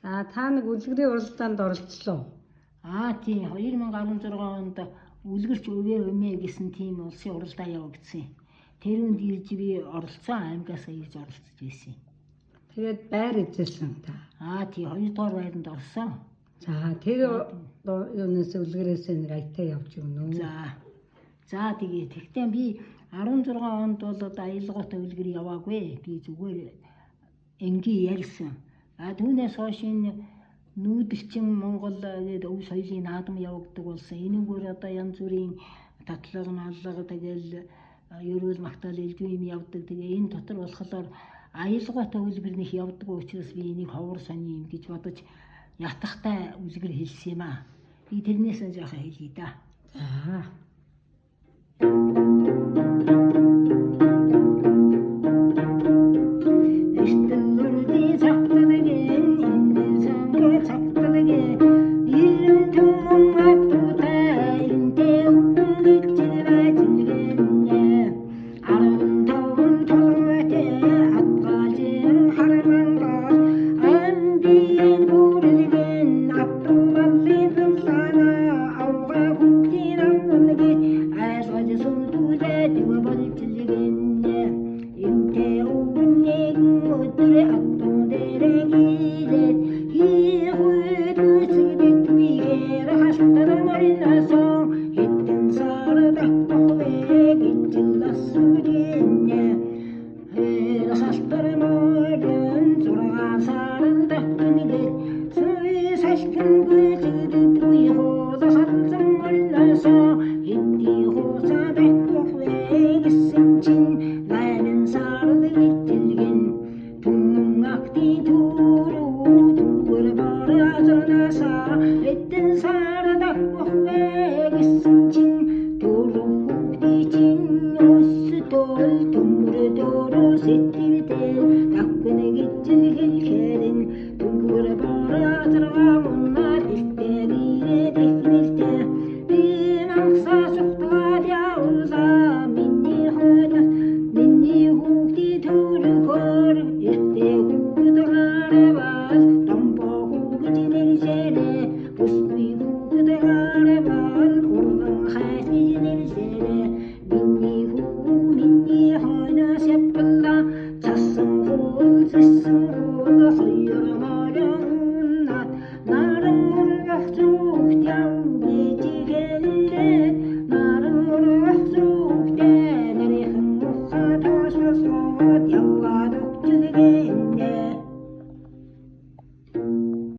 За та нэг үлгэрийн уралдаанд оролцлоо. Тийм 2016 онд үлгэрч өвөө өмөө гэсэн тийм улсын уралдаа явагдсан. Тэр үнд ирж би оролцсон, аймагаас ирж оролцож байсан. Тэгээд байр эзэлсэн та. Тийм 2 дугаар байранд орсон. За тэр юунаас үлгэрээс нэг аятаа явж өгнө үү? За тэгээ тэгтээ би 16 онд бол аялгаатай үлгэр яваагүй. Би зүгээр энгийн ярьсан. Түүнээс хойш энэ нүүдэлчин Монгол гээд өв соёлын наадам явагддаг болсон. Энэгээр одоо янз бүрийн татлага, маллага тэгэл ерөөл магтаал элдв юм явдаг. Тэгээ энэ дотор болохоор аялгаатай үлгэр нэх явдаг учраас би энийг ховор сони юм гэж бодож ятахтай үлгэр хэлсэн юм аа. Би тэрнээс нь жоохон хэлье да.